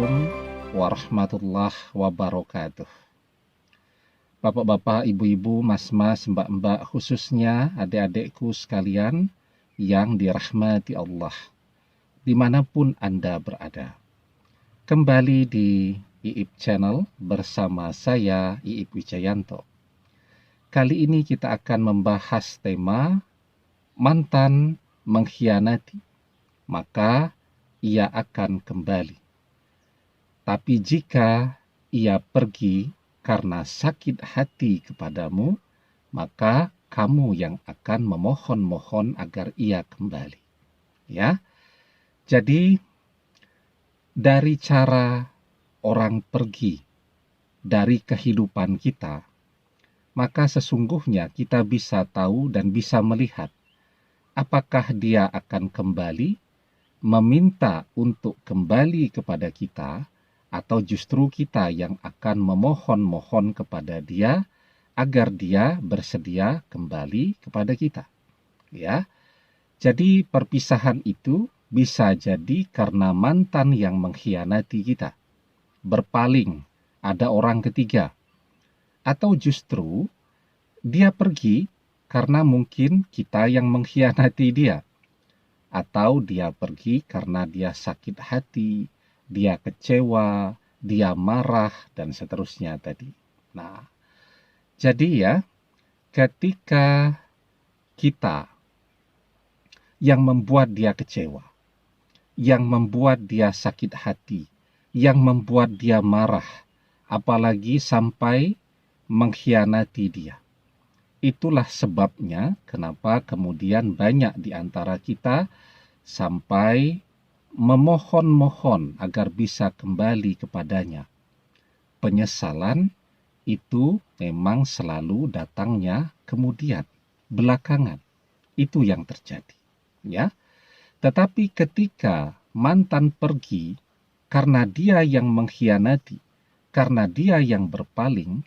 Assalamualaikum warahmatullahi wabarakatuh. Bapak-bapak, ibu-ibu, mas-mas, mbak-mbak, khususnya adik-adikku sekalian yang dirahmati Allah, dimanapun Anda berada. Kembali di IIP Channel bersama saya, IIP Wijayanto. Kali ini kita akan membahas tema mantan mengkhianati, maka ia akan kembali. Tapi jika ia pergi karena sakit hati kepadamu, maka kamu yang akan memohon-mohon agar ia kembali. Ya. Jadi dari cara orang pergi dari kehidupan kita, maka sesungguhnya kita bisa tahu dan bisa melihat apakah dia akan kembali, meminta untuk kembali kepada kita, atau justru kita yang akan memohon-mohon kepada dia agar dia bersedia kembali kepada kita. Ya. Jadi perpisahan itu bisa jadi karena mantan yang mengkhianati kita, berpaling, ada orang ketiga, atau justru dia pergi karena mungkin kita yang mengkhianati dia, atau dia pergi karena dia sakit hati, dia kecewa, dia marah, dan seterusnya tadi. Nah, jadi ya, ketika kita yang membuat dia kecewa, yang membuat dia sakit hati, yang membuat dia marah, apalagi sampai mengkhianati dia. Itulah sebabnya kenapa kemudian banyak di antara kita sampai memohon-mohon agar bisa kembali kepadanya. Penyesalan itu memang selalu datangnya kemudian, belakangan. Itu yang terjadi. Ya. Tetapi ketika mantan pergi karena dia yang mengkhianati, karena dia yang berpaling,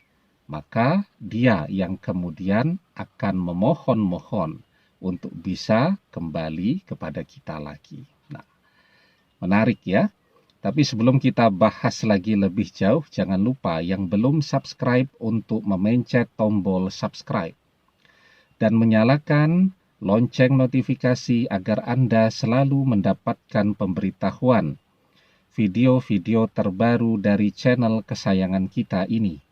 maka dia yang kemudian akan memohon-mohon untuk bisa kembali kepada kita lagi. Menarik ya. Tapi sebelum kita bahas lagi lebih jauh, jangan lupa yang belum subscribe untuk memencet tombol subscribe dan menyalakan lonceng notifikasi agar Anda selalu mendapatkan pemberitahuan video-video terbaru dari channel kesayangan kita ini.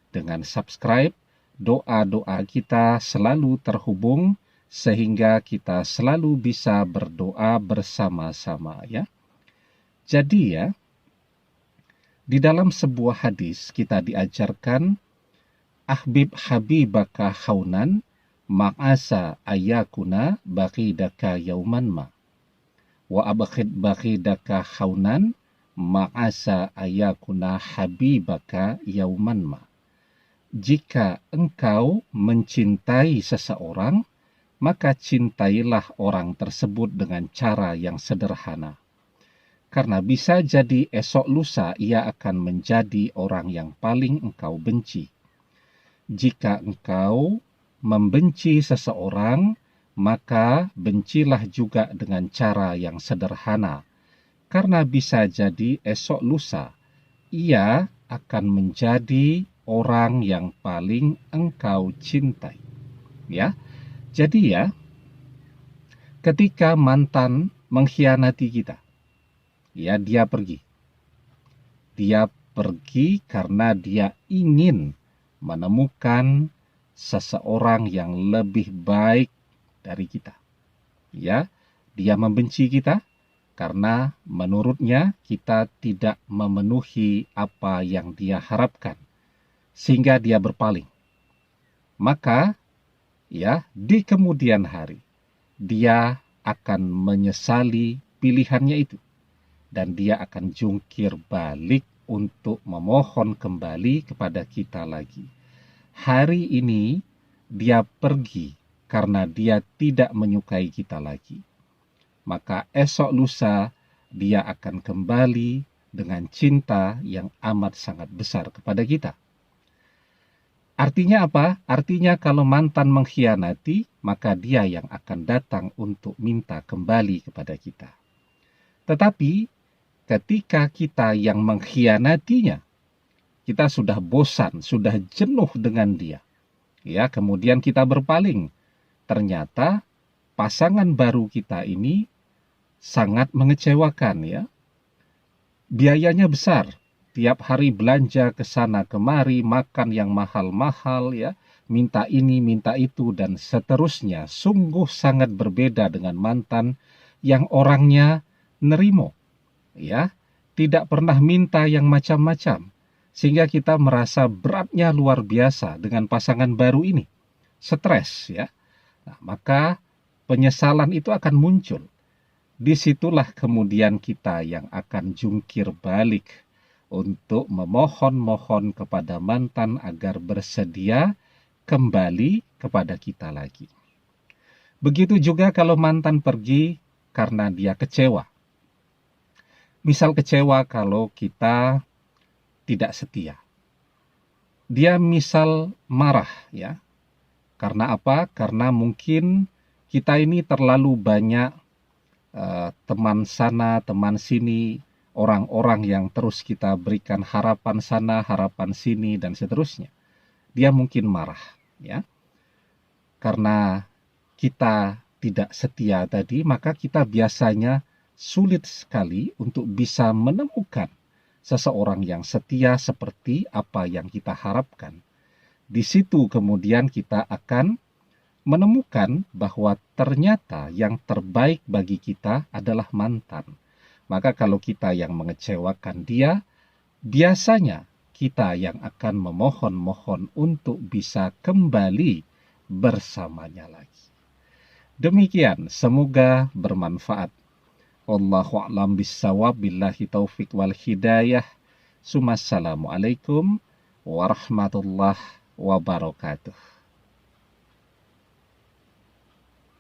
Dengan subscribe, doa-doa kita selalu terhubung sehingga kita selalu bisa berdoa bersama-sama ya. Jadi ya, di dalam sebuah hadis kita diajarkan ahbib habibaka khaunan ma'asa ayakuna baqidaka yauman ma wa abkhid baqidaka khaunan ma'asa ayakuna habibaka yauman ma. Jika engkau mencintai seseorang, maka cintailah orang tersebut dengan cara yang sederhana. Karena bisa jadi esok lusa ia akan menjadi orang yang paling engkau benci. Jika engkau membenci seseorang, maka bencilah juga dengan cara yang sederhana. Karena bisa jadi esok lusa ia akan menjadi orang yang paling engkau cintai. Ya. Jadi ya, ketika mantan mengkhianati kita, ya, dia pergi. Dia pergi karena dia ingin menemukan seseorang yang lebih baik dari kita. Ya, dia membenci kita karena menurutnya kita tidak memenuhi apa yang dia harapkan, sehingga dia berpaling. Maka, ya, di kemudian hari dia akan menyesali pilihannya itu. Dan dia akan jungkir balik untuk memohon kembali kepada kita lagi. Hari ini dia pergi karena dia tidak menyukai kita lagi. Maka esok lusa dia akan kembali dengan cinta yang amat sangat besar kepada kita. Artinya apa? Artinya kalau mantan mengkhianati, maka dia yang akan datang untuk minta kembali kepada kita. Tetapi ketika kita yang mengkhianatinya, kita sudah bosan, sudah jenuh dengan dia. Ya, kemudian kita berpaling. Ternyata pasangan baru kita ini sangat mengecewakan ya. Biayanya besar. Tiap hari belanja ke sana kemari, makan yang mahal-mahal ya, minta ini, minta itu, dan seterusnya. Sungguh sangat berbeda dengan mantan yang orangnya nerimo, ya, tidak pernah minta yang macam-macam. Sehingga kita merasa beratnya luar biasa dengan pasangan baru ini. Stres ya. Nah, maka penyesalan itu akan muncul. Disitulah kemudian kita yang akan jungkir balik untuk memohon-mohon kepada mantan agar bersedia kembali kepada kita lagi. Begitu juga kalau mantan pergi karena dia kecewa. Misal kecewa kalau kita tidak setia. Dia misal marah ya. Karena apa? Karena mungkin kita ini terlalu banyak teman sana, teman sini, orang-orang yang terus kita berikan harapan sana, harapan sini, dan seterusnya. Dia mungkin marah, ya. Karena kita tidak setia tadi, maka kita biasanya sulit sekali untuk bisa menemukan seseorang yang setia seperti apa yang kita harapkan. Di situ kemudian kita akan menemukan bahwa ternyata yang terbaik bagi kita adalah mantan. Maka kalau kita yang mengecewakan dia, biasanya kita yang akan memohon-mohon untuk bisa kembali bersamanya lagi. Demikian, semoga bermanfaat. Wallahu a'lam bissawab, billahi taufik wal hidayah. Assalamualaikum warahmatullahi wabarakatuh.